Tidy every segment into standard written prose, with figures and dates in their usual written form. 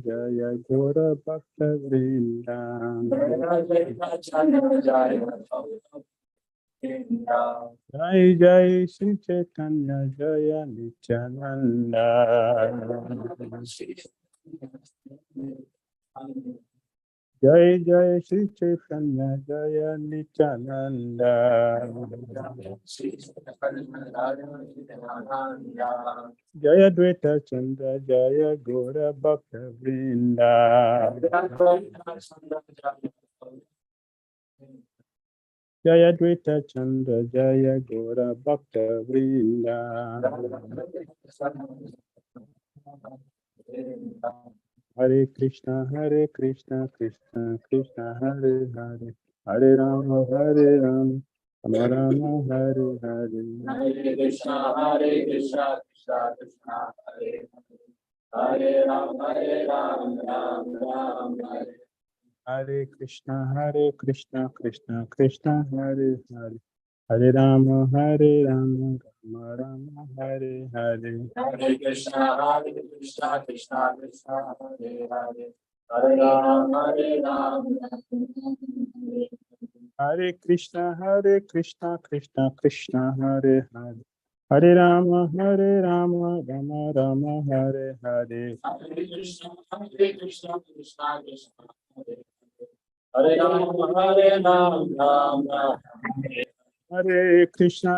Jaya Gora Bhakta Vrinda. Jai Jai Sri Chaitanya Jaya Nityananda. Jai Jai Sri Chaitanya Jaya Nityananda. Jaya Dvaita Chandra Jaya Gora Bhakta Vrinda. Jaya Dvaita Chandra Jaya Gora Bhakta Vrinda. Hare Krishna Krishna Krishna Hare Hare, Hare Rama Rama Rama Hare Hare. Hare Krishna Krishna Krishna Hare Hare Rama Rama Hare. Hare Krishna Krishna Krishna Hare Hare, Hare Rama Rama Rama Hare Hare. Hare Krishna Krishna Krishna Hare Hare, Hare Rama Rama. Hare Krishna Krishna Krishna Hare Hare, Hare Rama Rama Rama Hare Hare. Hare Krishna Krishna Krishna Hare Hare, Hare Rama Rama. Hare Krishna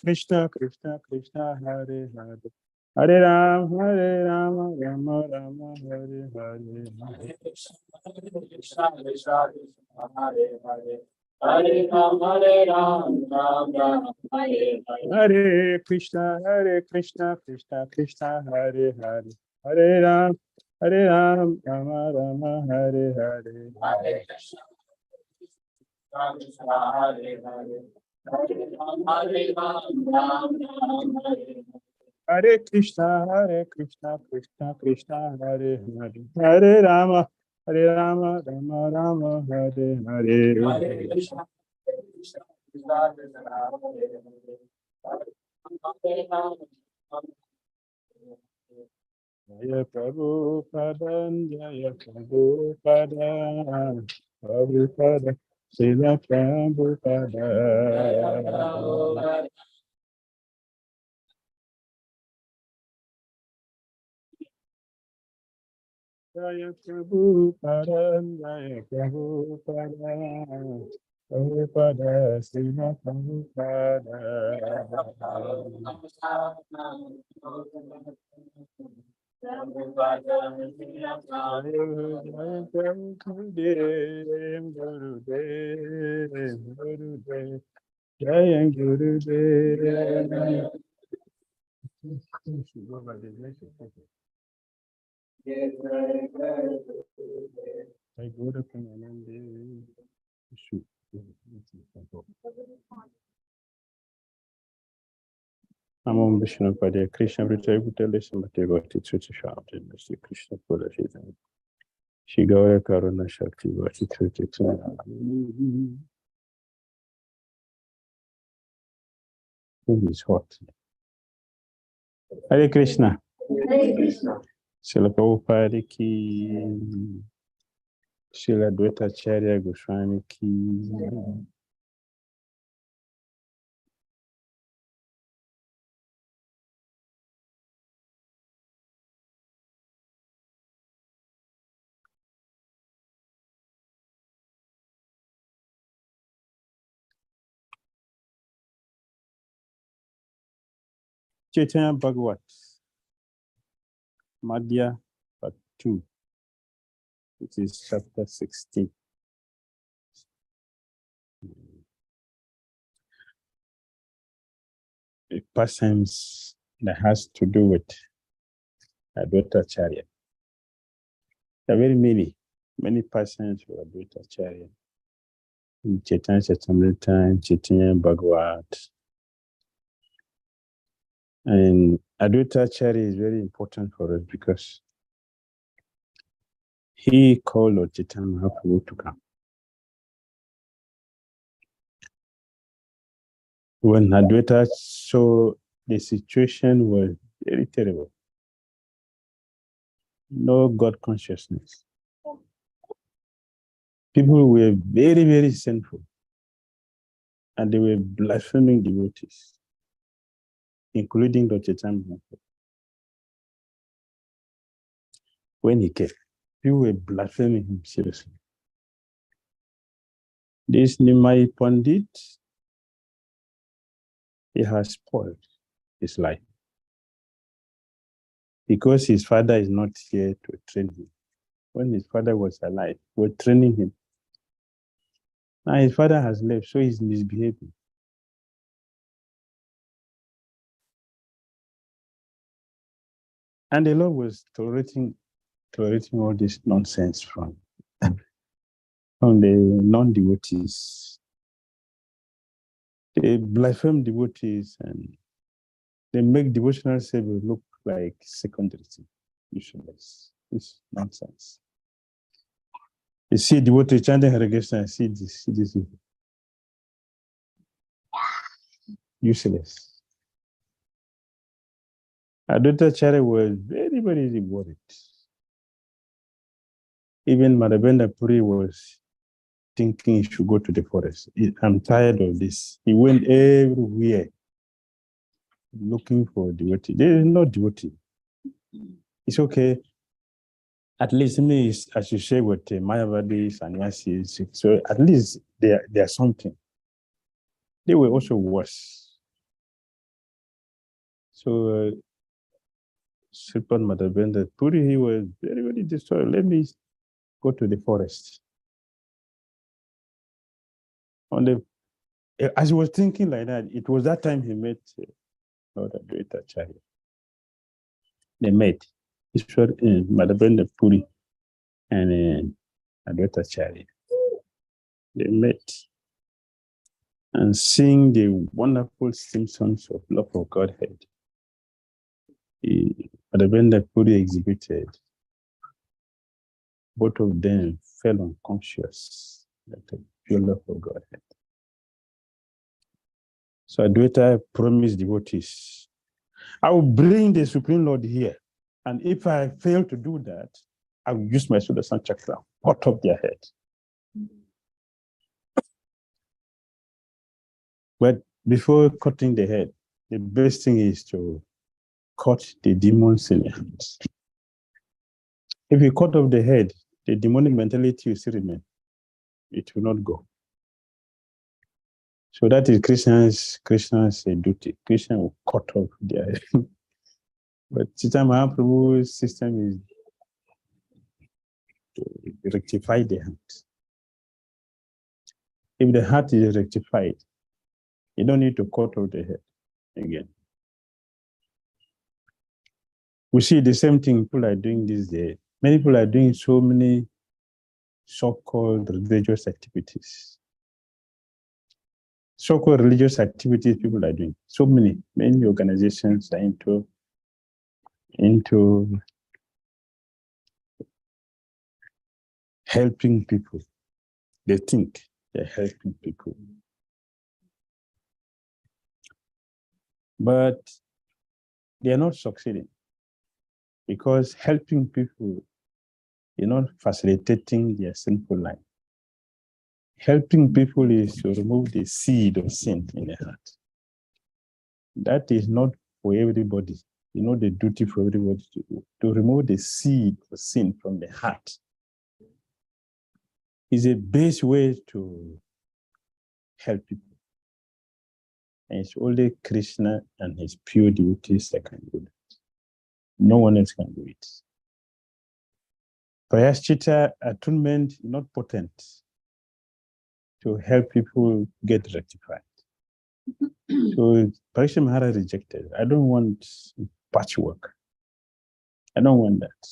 Krishna Krishna Hare Hare, Hare Rama Rama Rama Hare Hare. Hare Krishna Krishna Krishna Hare Hare, Hare Rama Rama Hare Hare. Hare Krishna Krishna Krishna Hare Hare, Hare Rama Rama Rama Hare Hare. Hare Krishna Krishna Hare Hare, Hare Rama Rama Hare Hare. Hare Krishna Krishna Krishna Hare Hare, Hare Rama Rama Rama Hare Hare. Hare Krishna Krishna Krishna Hare Hare, Hare Rama. Jaya Prabhupada, Jaya Prabhupada, Prabhupada, Srila Prabhupada. Jaya Prabhupada, Jaya Prabhupada, Prabhupada, Srila Prabhupada. Jaya Gurudev, Jaya Gurudev. I go to Namo Vishnu Padaya Krishna Vrita Bhutale Samate Bhakti Tsuti Shanti Nasti Krishna Pura Shaitan Shri Gaura Karuna Shakti Bhakti Tsuti Tsuti. It is hot. Hare Krishna. Hare Krishna. Srila Prabhupada ki, Srila 𝐷𝐸𝐻𝐴charya Goswami ki. Chaitanya Bhagavat, Madhya Part 2, which is chapter 16. A pastimes that has to do with 𝐷𝐸𝐻𝐴charya. There are very many pastimes for 𝐷𝐸𝐻𝐴charya. In Chaitanya Charitamrita and Chaitanya Bhagavat. And 𝐷𝐸𝐻𝐴charya is very important for us because he called Lord Chaitanya Mahaprabhu to come. When 𝐷𝐸𝐻 saw the situation was very terrible, no God consciousness. People were very, very sinful, and they were blaspheming devotees, including the 𝐶𝐚𝐤𝐭𝐢. When he came, people were blaspheming him seriously. This Nimai Pandit, he has spoiled his life because his father is not here to train him. When his father was alive, we were training him. Now his father has left, so he's misbehaving. And the Lord was tolerating all this nonsense from the non-devotees. They blaspheme devotees and they make devotional service look like secondary, useless. It's nonsense. You see devotee chanting Hare Krishna, see this. Useless. Adwaita Acharya was very, very worried. Even Madhavendra Puri was thinking he should go to the forest. I'm tired of this. He went everywhere looking for devotee. There is no devotee. It's okay. At least me is associated with Mayavadis and Yasis. So at least they are something. They were also worse. So Sripan Madhavendra Puri, he was very, very disturbed. Let me go to the forest. As he was thinking like that, it was that time he met Lord Adwaita Acharya. They met. Madhavendra Puri and Adwaita Acharya. They met. And seeing the wonderful symptoms of love of Godhead, Madhavendra Puri exhibited. Both of them fell unconscious that the pure love of Godhead. So Adwaita promised devotees, I will bring the Supreme Lord here. And if I fail to do that, I will use my Sudarshan Chakra, cut off their head. But before cutting the head, the best thing is to cut the demons in the hands. If you cut off the head, the demonic mentality will still remain. It will not go. So that is Krishna's duty. Krishna will cut off their head. But Chaitanya Mahaprabhu's system is to rectify the heart. If the heart is rectified, you don't need to cut off the head again. We see the same thing people are doing these days. Many people are doing so many so-called religious activities. So-called religious activities people are doing. So many organizations are into helping people. They think they're helping people. But they're not succeeding because helping people, you're not facilitating their sinful life. Helping people is to remove the seed of sin in the heart. That is not for everybody. You know the duty for everybody to do. To remove the seed of sin from the heart is a base way to help people. And it's only Krishna and his pure devotees that can do that. No one else can do it. Prayashchitta, atonement, is not potent to help people get rectified. So Parikshit Maharaj rejected. I don't want patchwork. I don't want that.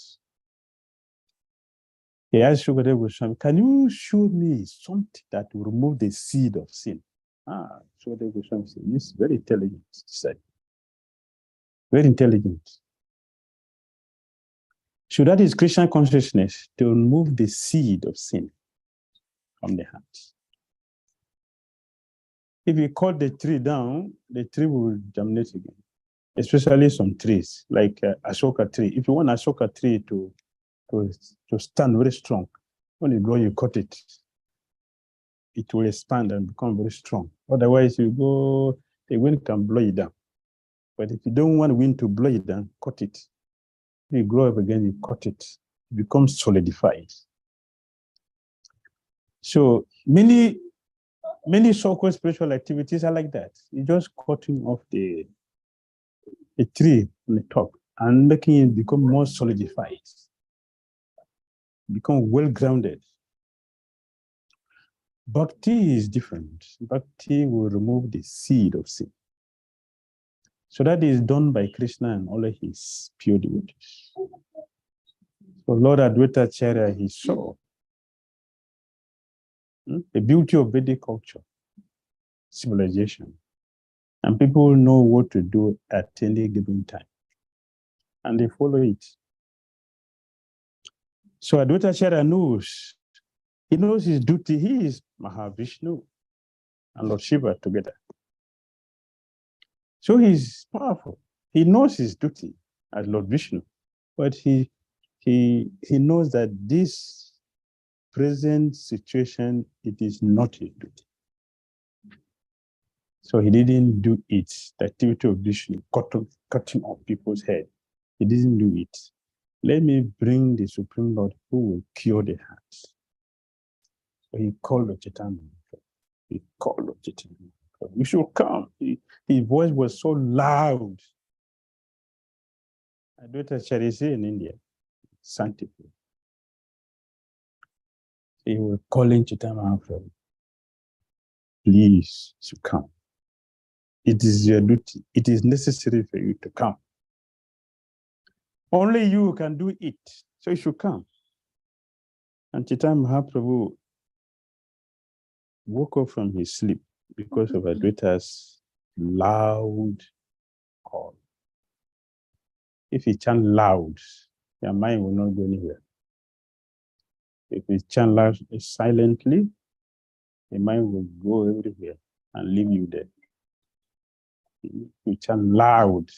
He asked Shukadeva Goswami, can you show me something that will remove the seed of sin? Shukadeva Goswami said, this is very intelligent, he said. Very intelligent. So that is Krishna consciousness, to remove the seed of sin from the heart. If you cut the tree down, the tree will germinate again. Especially some trees, like Ashoka tree. If you want Ashoka tree to to stand very strong. When you go, you cut it. It will expand and become very strong. Otherwise, you go, the wind can blow it down. But if you don't want wind to blow it down, cut it. If you grow up again, you cut it. It becomes solidified. So many so-called spiritual activities are like that. You're just cutting off a tree on the top and making it become more solidified, become well-grounded. Bhakti is different. Bhakti will remove the seed of sin. So that is done by Krishna and all his pure devotees. So Lord Advaita Acharya, he saw the beauty of Vedic culture, civilization, and people know what to do at any given time, and they follow it. So Advaita Acharya knows, he knows his duty. He is Mahavishnu and Lord Shiva together. So he's powerful. He knows his duty as Lord Vishnu, but he knows that this present situation, it is not his duty. So he didn't do it. The activity of Vishnu, cutting off people's head, he didn't do it. Let me bring the Supreme Lord who will cure the hearts. So he called the Chaitanya. He called the Chaitanya. You should come. His voice was so loud. Advaita Acharya in India, sanctified. He was calling Chaitanya Mahaprabhu. Please, you come. It is your duty. It is necessary for you to come. Only you can do it. So you should come. And Chaitanya Mahaprabhu woke up from his sleep because of Advaita's loud call. If you chant loud, your mind will not go anywhere. If you chant loud silently, your mind will go everywhere and leave you there. If you chant loud,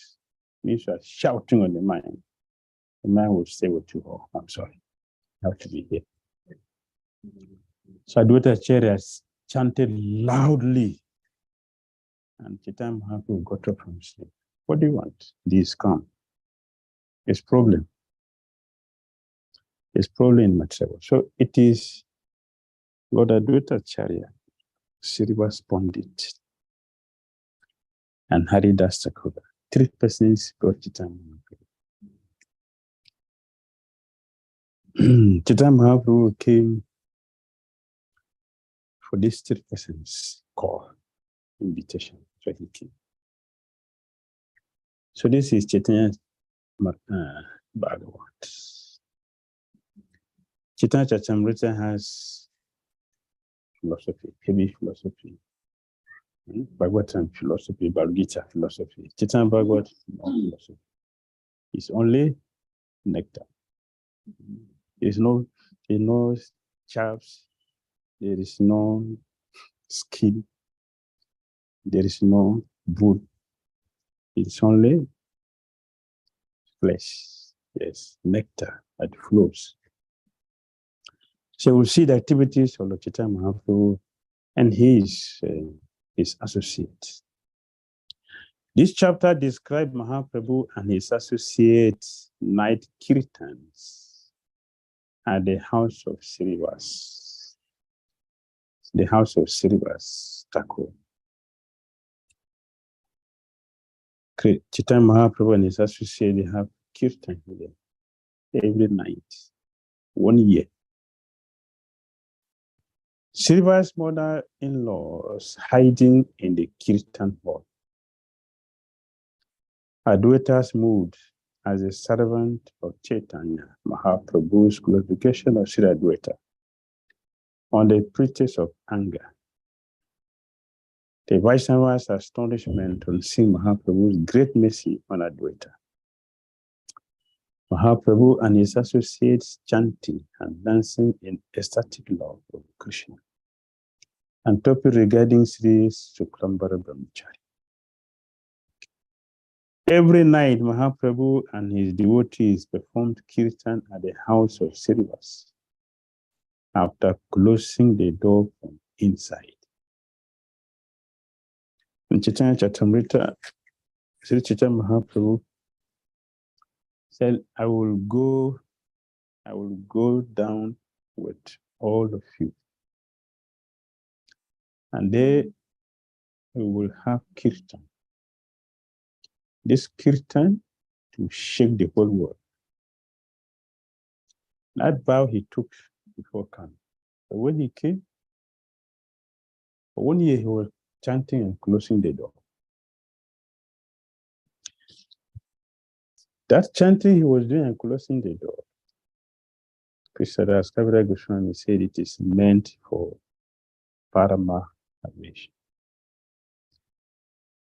means you are shouting on the mind. The mind will say what you oh, I'm sorry, I have to be here. So Advaita Acharya chanted loudly, and Chaitanya Mahaprabhu got up from sleep. What do you want? This come. It's problem. It's problem in Matsava. So it is Lord Advaita Acharya, Srivas Pandit, and Haridas Thakur. Three persons brought Chaitanya Mahaprabhu. Chaitanya Mahaprabhu came for these three persons call, invitation. So he came. So this is Chaitanya Bhagavat. Chaitanya Charitamrita has philosophy, heavy philosophy. Bhagavatam philosophy, Bhagavad Gita philosophy. Chaitanya Bhagavat, no philosophy. It's only nectar. There's no chaps, there is no skin, there is no wood. It's only flesh. Yes, nectar that flows. So we'll see the activities of Lord Chaitanya Mahaprabhu and his associates. This chapter describes Mahaprabhu and his associates' night kirtans at the house of Srivas, the house of Srivas Thakur. Chaitanya Mahaprabhu and his associates, they have kirtan here every night, 1 year. Srivas' mother-in-law was hiding in the kirtan hall. Advaita's mood as a servant of Chaitanya Mahaprabhu's glorification of Sri Advaita on the pretext of anger. The Vaishnava's astonishment on seeing Mahaprabhu's great mercy on Advaita. Mahaprabhu and his associates chanting and dancing in ecstatic love of Krishna. And topic regarding Sri Shuklambara Brahmachari. Every night, Mahaprabhu and his devotees performed kirtan at the house of Srinivas after closing the door from inside. In Chaitanya Charitamrita, Sri Chaitanya Mahaprabhu said, I will go down with all of you. And there we will have kirtan. This kirtan to shake the whole world. That vow he took before coming. But when he came, for 1 year he was chanting and closing the door. That chanting he was doing and closing the door, Krishnadas Kaviraj Goswami said it is meant for Parama salvation.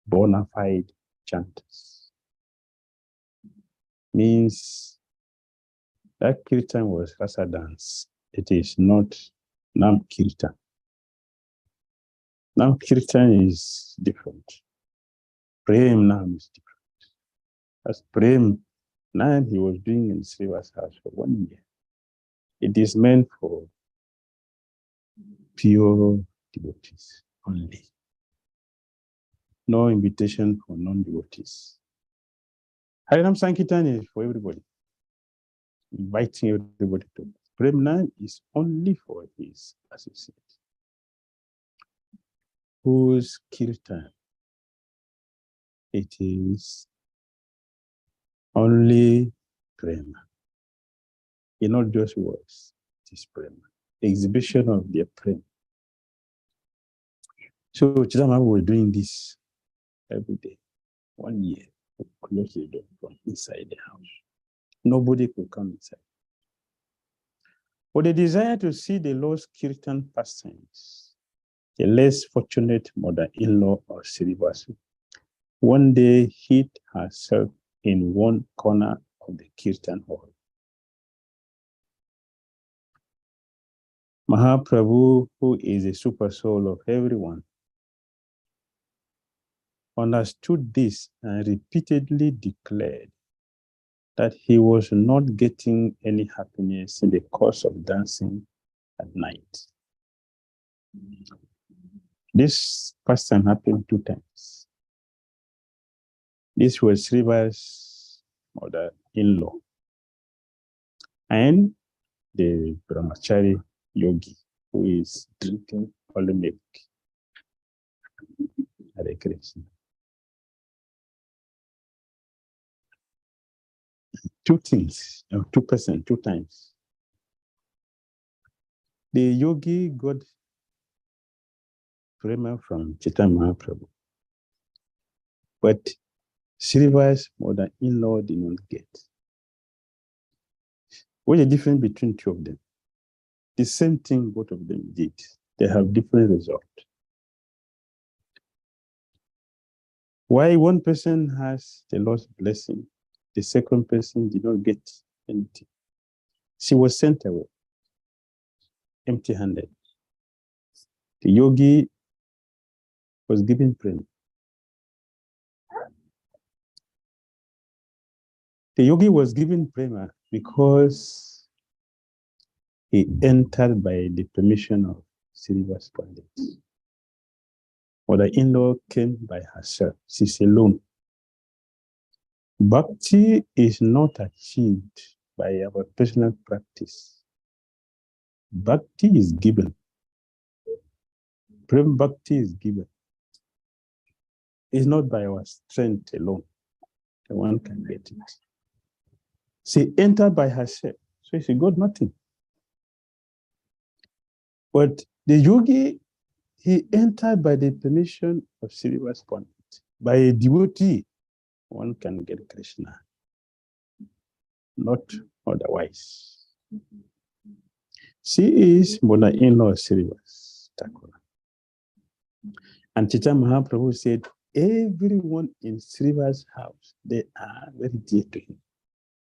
Bona fide chanters. Means that kirtan was rasa dance. It is not Nam Kirtan. Nam Kirtan is different. Prem Nam is different. As Prem Nam he was doing in Sriva's house for 1 year. It is meant for pure devotees only. No invitation for non-devotees. Harinam Sankirtan is for everybody. Inviting everybody to. Premna is only for his associates. Whose kirtan? It is only prema. It's not just words, it is prema. Exhibition of their prema. So Chaitanya was doing this every day, 1 year, to close the door from inside the house. Nobody could come inside. For the desire to see the Lord's kirtan pastimes, the less fortunate mother-in-law of Srivasu one day hid herself in one corner of the kirtan hall. Mahaprabhu, who is the super soul of everyone, understood this and repeatedly declared that he was not getting any happiness in the course of dancing at night. This pastime happened 2 times. This was Sriva's mother-in-law and the brahmachari yogi who is drinking only milk. Hare Krishna. 2 things, 2%, 2 times. The yogi got prema from Chaitanya Mahaprabhu, but Sriva's mother-in-law did not get. What's the difference between 2 of them? The same thing both of them did. They have different results. Why one person has the Lord's blessing, the second person did not get anything? She was sent away, empty-handed. The yogi was given prema. The yogi was given prema because he entered by the permission of Sriva's Pandit. Mother-in-law came by herself. She's alone. Bhakti is not achieved by our personal practice. Bhakti is given. Prem Bhakti is given. It's not by our strength alone that one can get it. She entered by herself, so she got nothing. But the yogi, he entered by the permission of Sriva's Pandit. By a devotee, one can get Krishna, not otherwise. She is mother-in-law of Sriva's Thakur. And Chaitanya Mahaprabhu said, everyone in Sriva's house, they are very dear to him.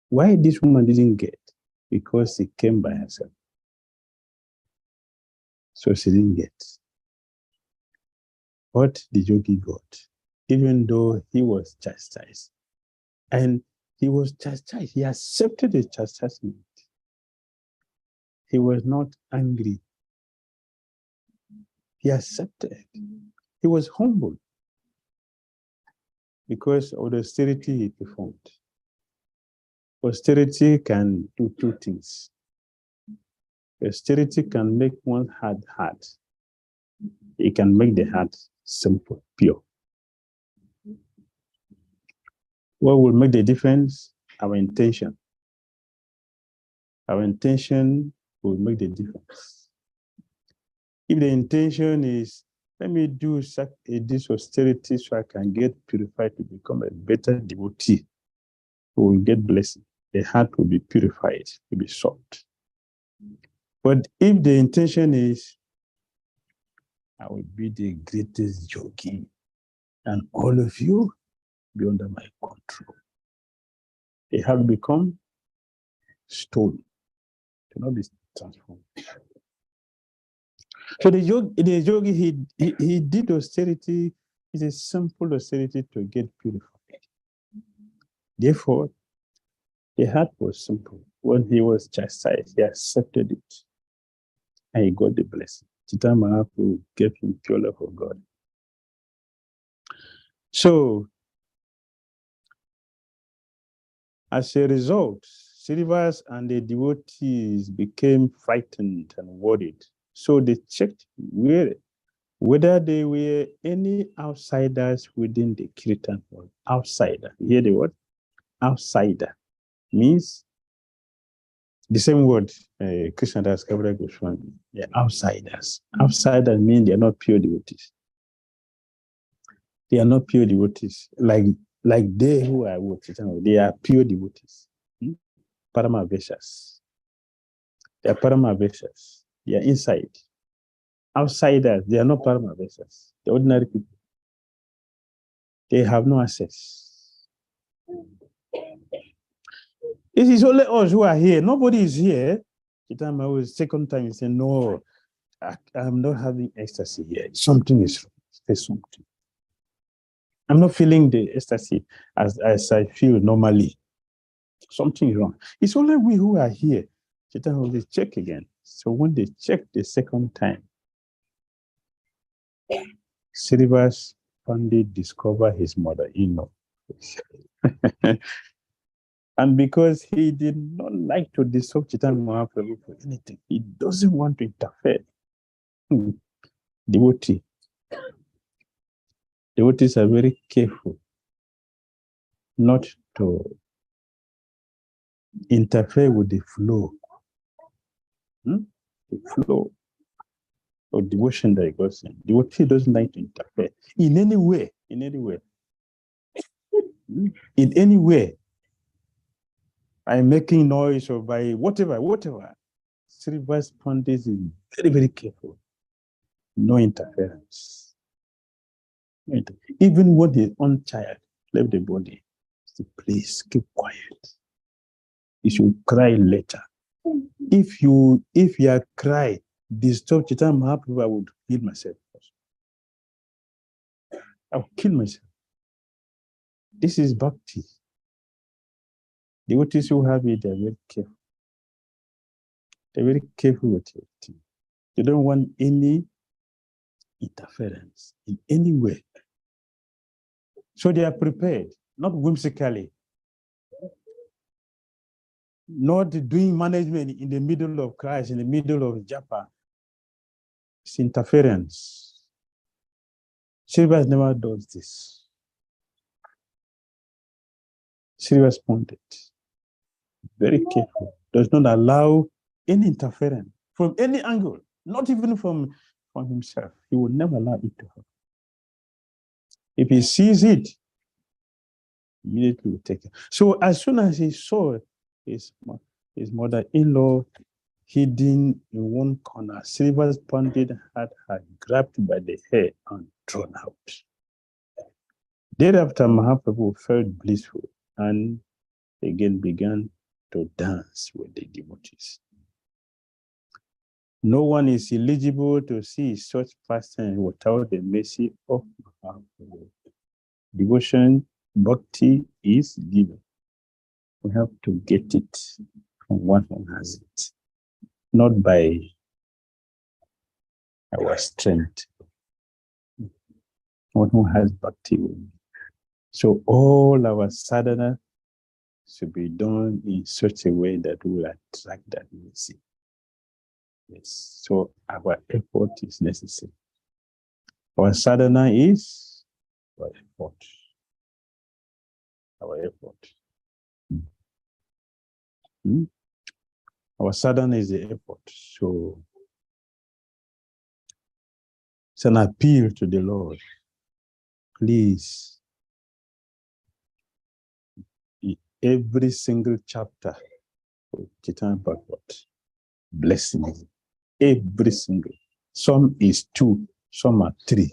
Why this woman didn't get? Because she came by herself. So she didn't get. What the yogi got, even though he was chastised, And he was chastised. He accepted the chastisement. He was not angry. He accepted. He was humble because of the austerity he performed. Austerity can do two things. Austerity can make one heart hard. It can make the heart simple, pure. What will make the difference? Our intention. Our intention will make the difference. If the intention is, let me do this austerity so I can get purified to become a better devotee, we will get blessing. The heart will be purified, will be soft. But if the intention is, I will be the greatest yogi, and all of you be under my control, the heart become stone, to not be transformed. So the yogi, he did austerity. It's a simple austerity to get purified. Therefore, the heart was simple. When he was chastised, he accepted it, and he got the blessing. 𝐶𝐻 Mahaprabhu gave him pure love for God. So, as a result, Srinivas and the devotees became frightened and worried. So they checked whether there were any outsiders within the Kirtan world. Outsider. You hear the word? Outsider means the same word Krishnadas Kaviraj Goswami. Yeah, outsiders. Outsiders mean they are not pure devotees. They are not pure devotees. Like they who are what? They are pure devotees. Paramaveshas. They are Paramaveshas. They are inside. Outsiders, they are not Paramaveshas. The ordinary people. They have no access. It is only us who are here. Nobody is here. The second time he said, no, I'm not having ecstasy here. Something is wrong. There's something. I'm not feeling the ecstasy as I feel normally. Something is wrong. It's only we who are here. Chaitanya will check again. So when they check the second time, Srinivas Pandit discovered his mother-in-law. And because he did not like to disturb Chaitanya Mahaprabhu for anything, he doesn't want to interfere. Devotees are very careful not to interfere with the flow. The flow of devotion that goes in. Devotee doesn't like to interfere in any way, in any way. In any way. By making noise or by whatever. Srinivas Pandit is very, very careful. No interference. Even when his own child left the body, say, please keep quiet. You should cry later. If you are crying, disturb Chaitanya Mahaprabhu, I would kill myself. I would kill myself. This is Bhakti. Devotees who have it, they're very careful. They're very careful with it. They don't want any interference in any way. So they are prepared, not whimsically, not doing management in the middle of Christ, in the middle of japa. It's interference. Srinivas never does this. Srinivas Pandit, very careful, does not allow any interference from any angle, not even from himself. He would never allow it to happen. If he sees it, immediately will take it. So as soon as he saw his mother-in-law hidden in one corner, Srinivas Pandit had her grabbed by the hair and thrown out. Thereafter, Mahaprabhu felt blissful and again began to dance with the devotees. No one is eligible to see such pastime without the mercy of Mahaprabhu. Devotion Bhakti is given. We have to get it from one who has it, not by our strength. One who has Bhakti will. So all our sadhana should be done in such a way that we will attract that mercy. Yes. So our effort is necessary. Our sadhana is our effort. Our effort. Our sadhana is the effort. So it's an appeal to the Lord. Please, every single chapter of 𝐶𝐻𝐴𝐺𝐻 Bhagavad, blessings. Every single. Some is 2, some are 3.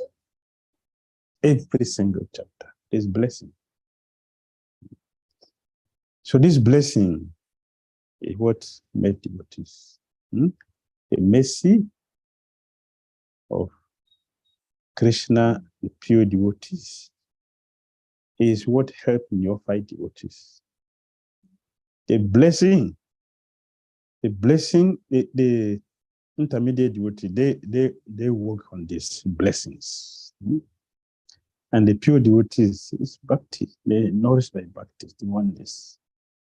Every single chapter is blessing. So this blessing is what made devotees. The mercy of Krishna, the pure devotees, is what helped neophyte devotees. The blessing, the intermediate devotee, they work on these blessings. And the pure devotees is Bhakti. They nourished by Bhakti, the oneness.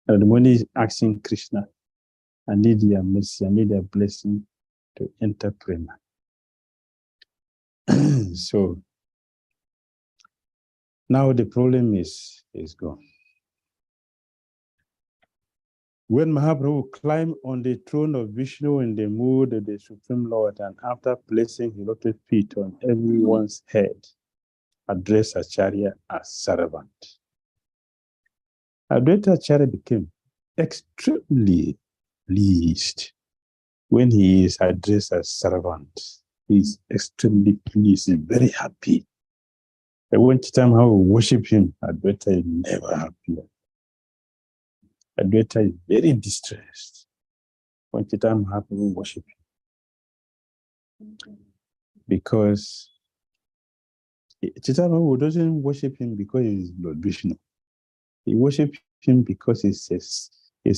And the one is asking Krishna, I need your mercy, I need your blessing to enter prema. So now the problem is gone. When Mahaprabhu climbed on the throne of Vishnu in the mood of the Supreme Lord, and after placing his lotus feet on everyone's head, addressed Acharya as servant. Advaita Acharya became extremely pleased when he is addressed as servant. He is extremely pleased, he's very happy. And when time how we worship him, Advaita is never happy. Advaita is very distressed when time how we worship him. Because Chaitanya doesn't worship him because he's Lord Vishnu. He worships him because he's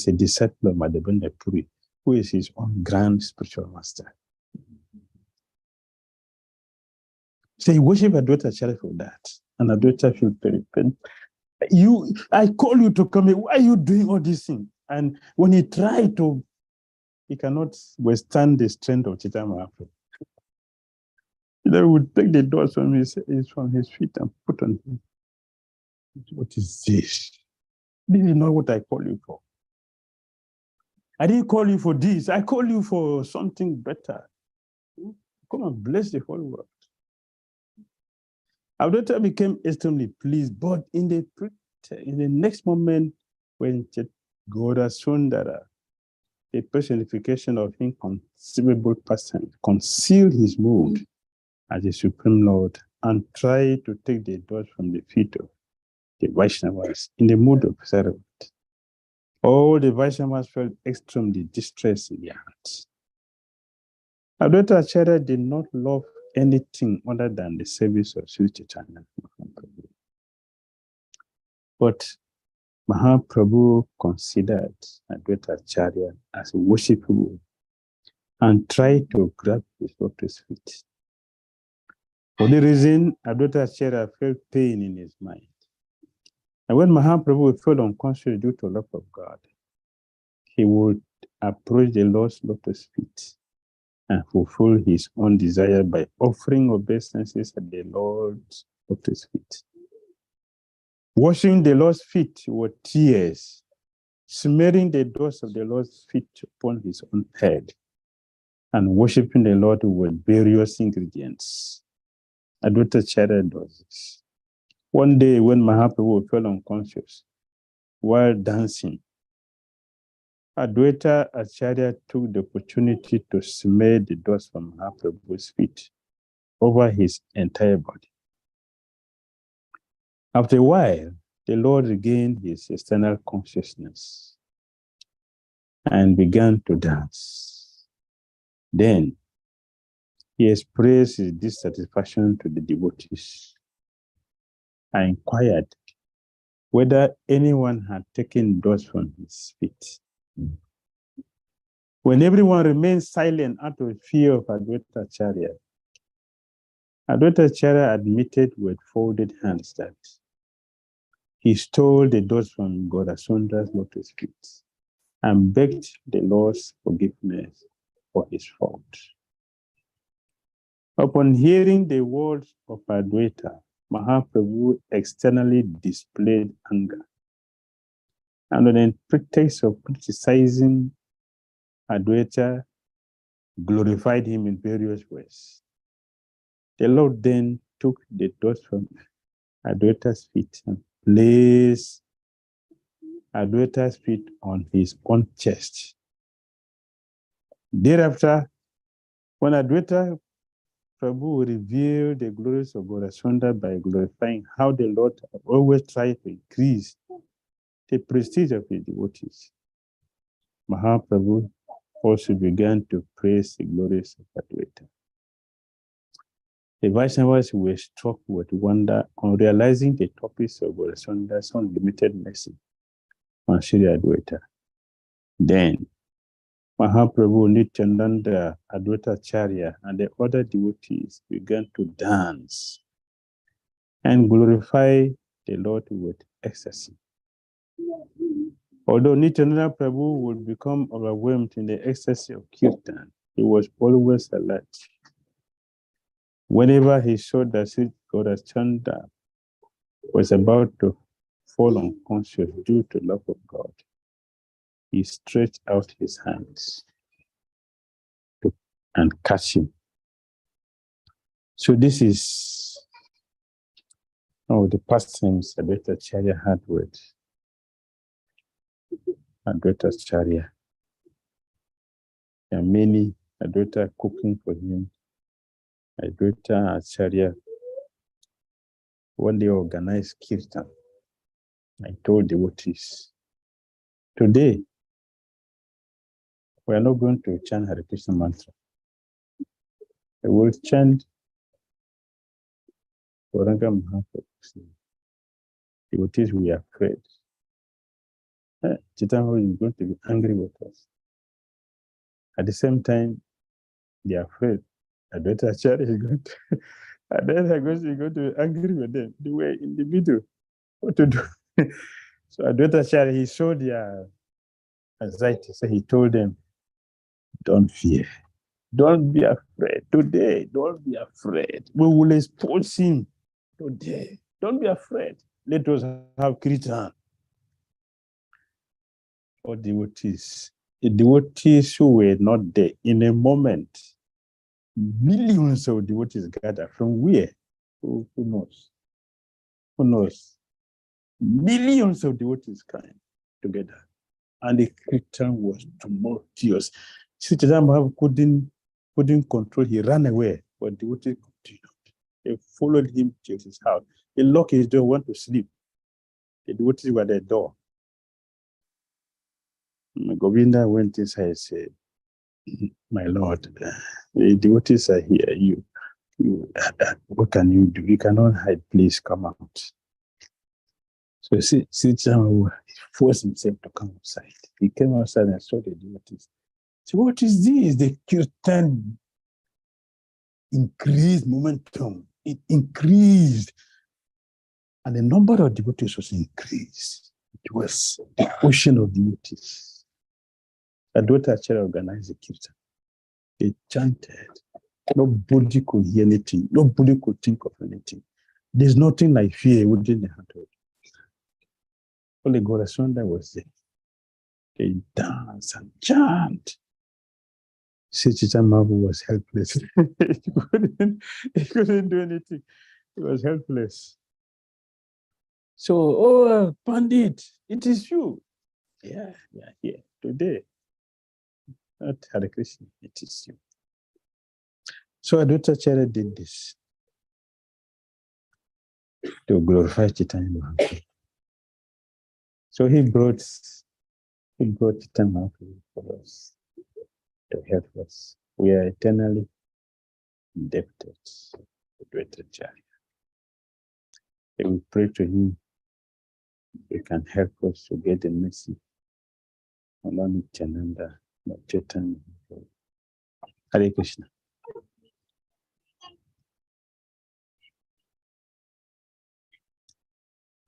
a disciple of Madhavendra Puri, who is his own grand spiritual master. So he worships Advaita Acharya for that. And Advaita feels very pain. I call you to come here. Why are you doing all these things? And when he tried to, he cannot withstand the strength of Chaitanya Mahaprabhu. They would take the doors from his feet and put on him. What is this? This is not what I call you for. I didn't call you for this. I call you for something better. Come and bless the whole world. Advaita became extremely pleased, but in the next moment, when Gaura Sundara, the personification of inconceivable person, concealed his mood as the Supreme Lord and tried to take the doors from the feet of the Vaishnavas in the mood of servant. All the Vaishnavas felt extremely distressed in their hearts. Advaita Acharya did not love anything other than the service of Sri Chaitanya. But Mahaprabhu considered Advaita Acharya as worshipable and tried to grab his lotus feet. For the reason, Advaita Acharya felt pain in his mind. And when Mahaprabhu felt unconscious due to love of God, he would approach the Lord's lotus feet and fulfill his own desire by offering obeisances at the Lord's lotus feet. Washing the Lord's feet with tears, smearing the dust of the Lord's feet upon his own head, and worshiping the Lord with various ingredients. Advaita Acharya does this. One day when Mahaprabhu fell unconscious while dancing, Advaita Acharya took the opportunity to smear the dust from Mahaprabhu's feet over his entire body. After a while, the Lord regained his external consciousness and began to dance. Then he expressed his dissatisfaction to the devotees and inquired whether anyone had taken dust from his feet. When everyone remained silent out of fear of 𝐻𝐻𝐻𝐴charya, 𝐻𝐻𝐻𝐻𝐴charya admitted with folded hands that he stole the dust from Gaurasundar's lotus feet and begged the Lord's forgiveness for his fault. Upon hearing the words of Adwaita, Mahaprabhu externally displayed anger, and on the pretext of criticizing Adwaita, glorified him in various ways. The Lord then took the dust from Adwaita's feet and placed Adwaita's feet on his own chest. Thereafter, when Adwaita Prabhu revealed the glories of Gaurasundar by glorifying how the Lord always tried to increase the prestige of his devotees, Mahaprabhu also began to praise the glories of Adwaita. The Vaishnavas were struck with wonder on realizing the topics of Gaurasundar's unlimited mercy on Sri Adwaita. Then, Mahaprabhu, Nityananda, 𝐻𝐻𝐻𝐴charya, and the other devotees began to dance and glorify the Lord with ecstasy. Although Nityananda Prabhu would become overwhelmed in the ecstasy of kirtan, he was always alert. Whenever he saw that Sri Gaurachandra was about to fall unconscious due to love of God, he stretched out his hands and catch him. So this is the pastimes 𝐻𝐻𝐻𝐴charya had with 𝐻𝐻𝐻𝐴charya. There are many Adwaita cooking for him. 𝐻𝐻𝐻𝐴charya, when they organized kirtan, I told devotees, today we are not going to chant Hare Krishna mantra. We will chant Gauranga Mahaprabhu. Devotees, we are afraid. Chaitanya is going to be angry with us. At the same time, they are afraid. 𝐻𝐻𝐻𝐴charya is going to, and then is going to be angry with them. They were in the middle. What to do? So 𝐻𝐻𝐻𝐴charya, he saw their anxiety. So he told them, don't fear. Don't be afraid. Today, don't be afraid. We will expose him today. Don't be afraid. Let us have kirtan. Or devotees. The devotees who were not there, in a moment, millions of devotees gathered. From where? Who knows? Who knows? Millions of devotees came together. And the kirtan was tumultuous. Sri Chaitanya Mahaprabhu couldn't control. He ran away, but the devotees continued. They followed him to his house. He locked his door, went to sleep. The devotees were at the door. Govinda went inside and said, my Lord, the devotees are here. What can you do? You cannot hide. Please come out. So Sri Chaitanya forced himself to come outside. He came outside and saw the devotees. So what is this? The kirtan increased momentum. It increased. And the number of devotees was increased. It was the ocean of devotees. 𝐻𝐻𝐻𝐴charya organized the kirtan. They chanted. Nobody could hear anything. Nobody could think of anything. There's nothing like fear within the heart of it. Only Gaurasundar was there. They danced and chant. Sri Chaitanya Mahaprabhu was helpless. he couldn't do anything. He was helpless. So, Pandit, it is you. Yeah, here today. Not Hare Krishna, it is you. So 𝐻𝐻𝐻𝐴charya did this to glorify Chaitanya Mahaprabhu. So he brought Chaitanya Mahaprabhu for us to help us. We are eternally indebted to 𝐻𝐻𝐻𝐴charya. We pray to him They can help us to get the message. Along Chananda, Chaitanya. Hare Krishna.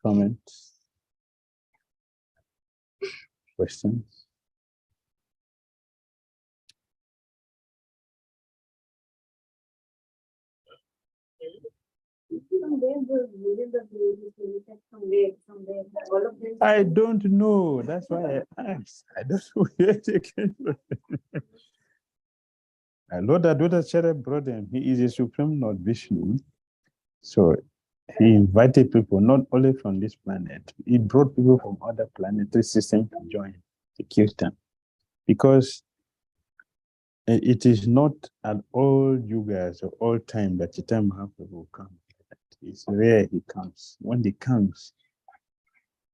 Comments? Questions? I don't know. That's why I asked. I don't know where they came from. Lord Advaita brought them. He is a supreme Lord Vishnu. So he invited people not only from this planet, he brought people from other planetary systems to join the Kirtan. Because it is not at all yugas or all time that Chaitanya Mahaprabhu will come. It's rare he comes. When he comes,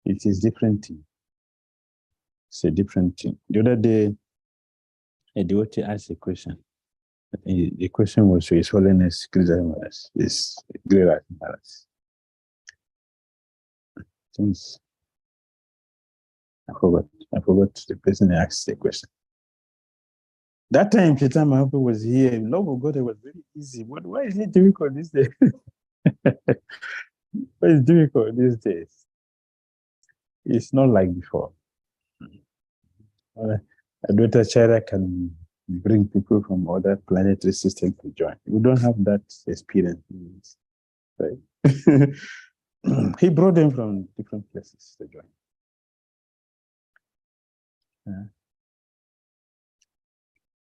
it is different thing. It's a different thing. The other day, a devotee asked a question. The question was to His Holiness Ghiraj Maharaj. Yes, Ghiraj Maharaj. Since I forgot the person asked the question. That time Chaitanya Mahaprabhu was here. Love of God, it was very easy. Why is it difficult these days? Why is it difficult these days? It's not like before. Advaita can bring people from other planetary systems to join. We don't have that experience, right? He brought them from different places to join.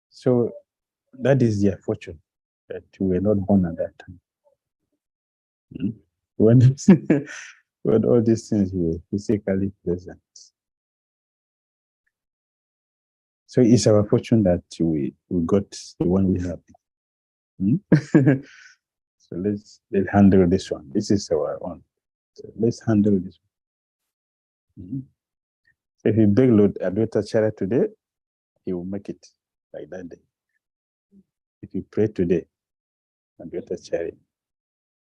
So that is their fortune, that we were not born at that time. When, when all these things were physically present. So it's our fortune that we got the one we have. So let's handle this one. This is our own. So let's handle this one. So if you beg Lord Advaita today, he will make it like that day. If you pray today, Advaita,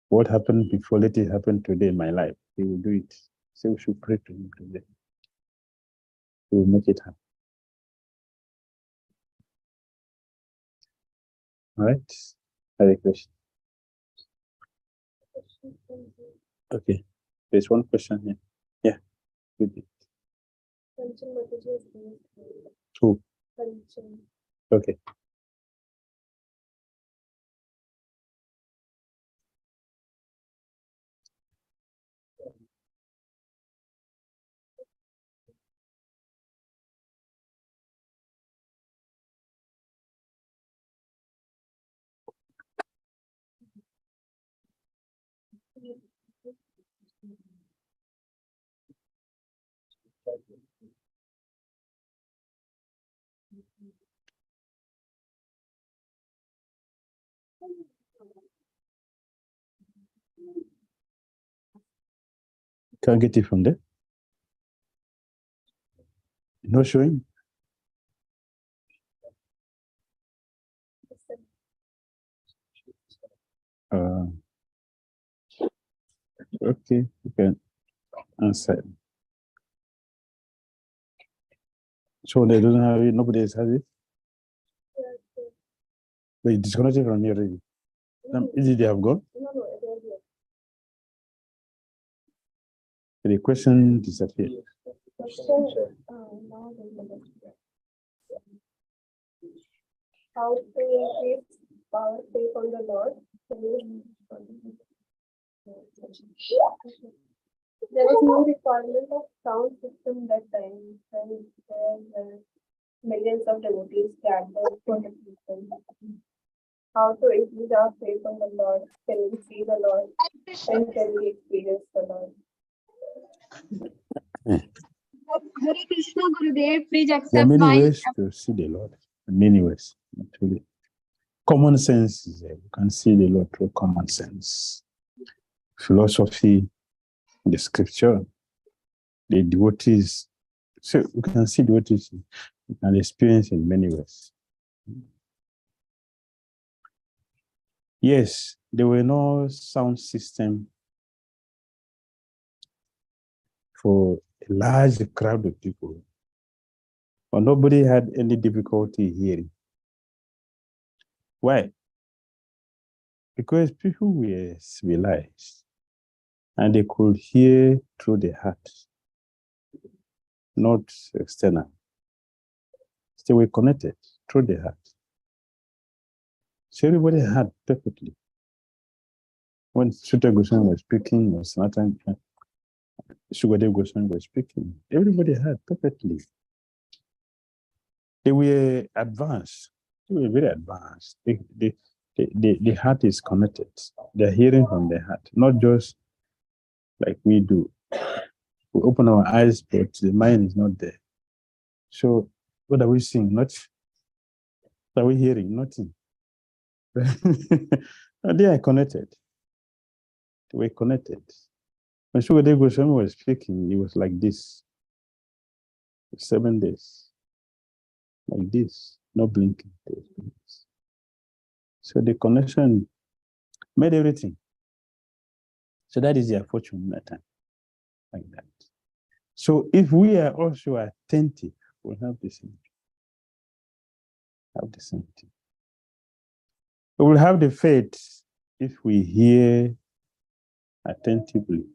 what happened before, let it happen today in my life. He will do it. So we should pray to him today. He will make it happen. All right? Hare Krishna. Okay. There's one question here. Yeah. Good. Two. Okay. Can't get it from there? No showing? Okay, you can answer. So they don't have it, nobody else has it? They disconnected from me already. Is it they have gone? The question disappeared. How to increase power faith on the Lord? There was no requirement of sound system that time, and there were millions of devotees gathered for the system. How to increase our faith on the Lord? Can we see the Lord? And can we experience the Lord? Hare Krishna Gurudev, please There are accept many my ways to see the Lord. Many ways, actually. Common sense is there. You can see the Lord through common sense. Philosophy, the scripture, the devotees. So you can see devotees, you can experience in many ways. Yes, there were no sound system for a large crowd of people. But nobody had any difficulty hearing. Why? Because people were civilized and they could hear through the heart, not external. They were connected through the heart. So everybody heard perfectly. When 𝐶𝐸𝐺𝐻 was speaking, or 𝐁𝐡𝐚𝐤𝐭𝐢 was speaking, everybody heard perfectly. They were advanced. They were very advanced. The heart is connected. They're hearing from the heart, not just like we do. We open our eyes, but the mind is not there. So what are we seeing? Not. What are we hearing? Nothing. They are connected. They were connected. When 𝐶𝐸𝐺𝐻 was speaking, it was like this. 7 days. Like this. No blinking. So the connection made everything. So that is their fortune that time. Like that. So if we are also attentive, we'll have the same thing. Have the same thing. We will have the faith if we hear attentively.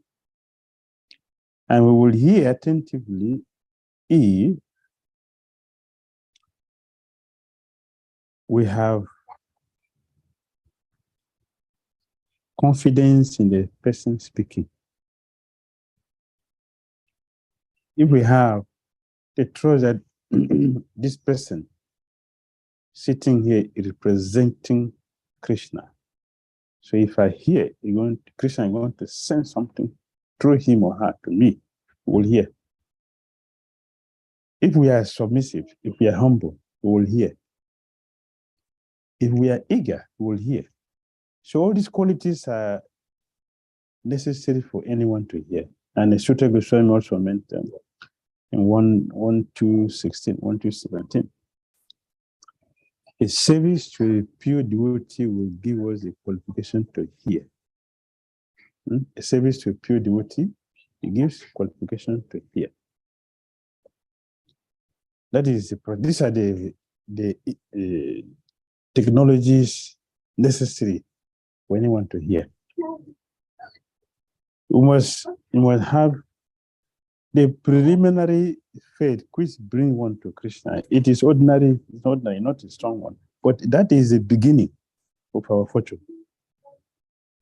And we will hear attentively if we have confidence in the person speaking. If we have the trust that this person sitting here is representing Krishna. So if I hear Krishna is going to send something through him or her to me, we will hear. If we are submissive, if we are humble, we will hear. If we are eager, we will hear. So all these qualities are necessary for anyone to hear. And the 𝐶𝐸𝐺𝐻 also mentioned in 1:2:16, 1:2:17. A service to a pure devotee will give us the qualification to hear. A service to a pure devotee, it gives qualification to hear. That is, these are the technologies necessary for anyone to hear. You must have the preliminary faith which brings one to Krishna. It is ordinary, not a strong one, but that is the beginning of our fortune.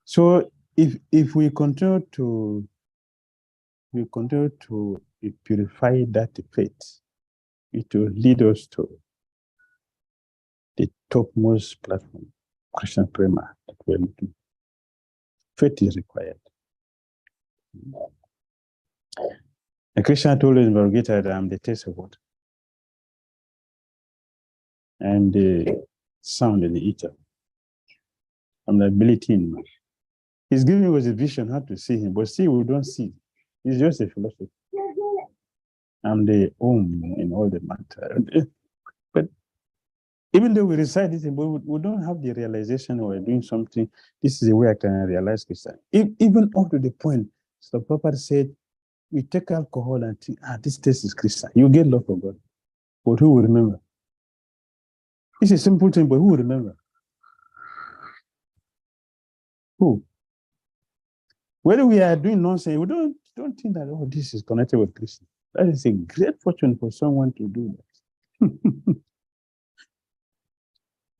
So if we continue to purify that faith, it will lead us to the topmost platform, Krishna Prema, that we are looking. Faith is required. And Krishna told us in Bhagavad Gita that I am the taste of water. And the sound and the eater. I'm the ability in man. He's giving us a vision how to see him, but see, we don't see. It's just a philosophy. I'm the in all the matter. But even though we recite this, we don't have the realization we're doing something. This is the way I can realize Krishna. Even up to the point, so Prabhupada said, we take alcohol and think, this taste is Krishna. You get love for God. But who will remember? It's a simple thing, but who will remember? Who? Whether we are doing nonsense, we don't think that, this is connected with Krishna. That is a great fortune for someone to do that.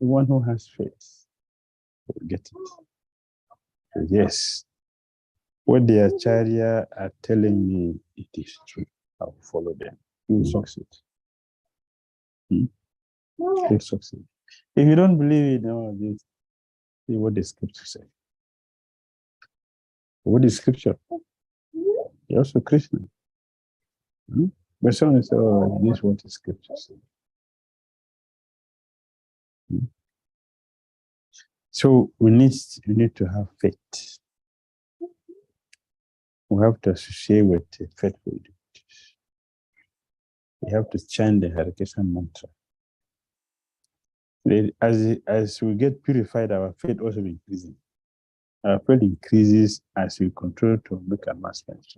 The one who has faith will get it. So yes. What the Acharya are telling me, it is true. I'll follow them. You will succeed. You will succeed. If you don't believe it, see what the scripture says. What is scripture? You're also Christian. But someone says, this is what the scripture says. So we need to have faith. We have to associate with faithful devotees. We have to chant the Hare Krishna mantra. As we get purified, our faith also increases. Our faith increases as we continue to make advancements.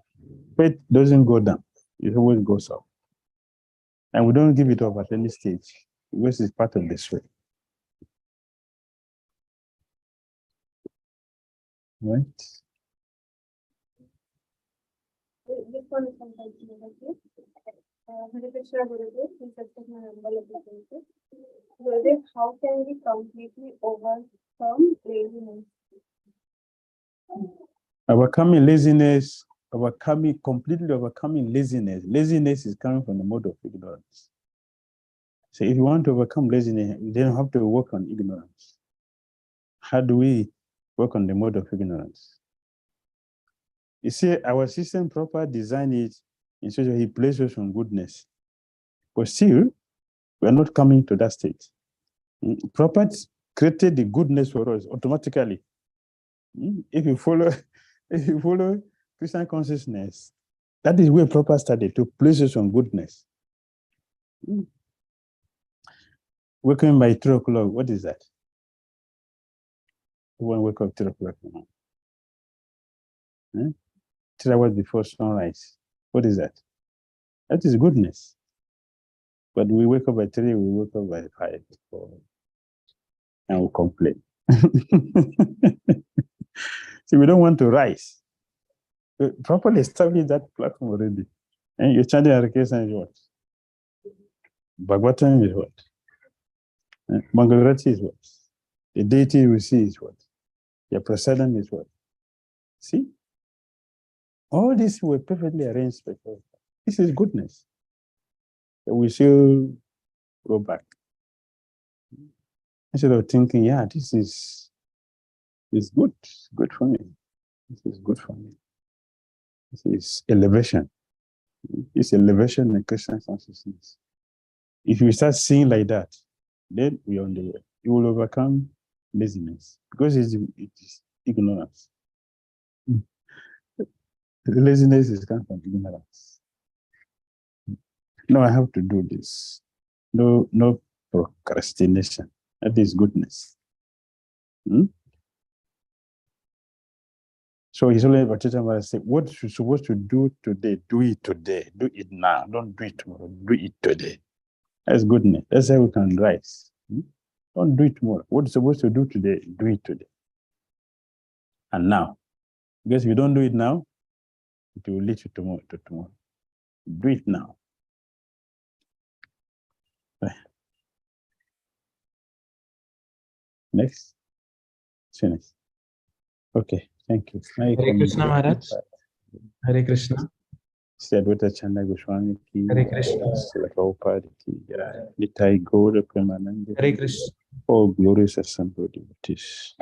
Faith doesn't go down, it always goes up. And we don't give it up at any stage, because it's part of the soul. Right? This one is from Bhakti. Hare Krishna Gurudev, please accept my humble obeisances. Gurudev, how can we completely overcome laziness? Completely overcoming laziness. Laziness is coming from the mode of ignorance. So if you want to overcome laziness, you don't have to work on ignorance. How do we work on the mode of ignorance? You see, our system proper designed it in such a way he places us on goodness. But still, we are not coming to that state. Proper created the goodness for us automatically. If you follow Christian consciousness, that is where proper started, to place us on goodness. Waking by 3 o'clock, what is that? You want to wake up 3 o'clock now? 3 hours before sunrise. What is that? That is goodness. But we wake up by 3, we wake up by 5, 4, and we complain. See, we don't want to rise. We properly establish that platform already. And your chanting Hare-Krishna is what? Bhagavatam is what? Mangalarati is what? The deity we see is what? Your prasadam is what? See? All these were perfectly arranged. This is goodness. We should go back. Instead of thinking, yeah, this is good for me. This is good for me. This is elevation. It's elevation in Christian consciousness. If you start seeing like that, then we are on the way. You will overcome laziness, because it is ignorance. Laziness is coming from ignorance. No, I have to do this. No procrastination. That is goodness. So he's only about to say, what you're supposed to do today, do it today. Do it now. Don't do it tomorrow. Do it today. That's goodness. That's how we can rise. Don't do it tomorrow. What you're supposed to do today, do it today. And now. Because if you don't do it now, it will lead you to tomorrow. Do it now. Next. Finish. Okay, thank you. Hare Krishna Maharaj. Hare Krishna. Sri Advaita Chanda Goswami ki. Hare Krishna. Sri Prabhupada ki. Nitai Gaura Premanande. Hare Krishna. All glorious assembled devotees.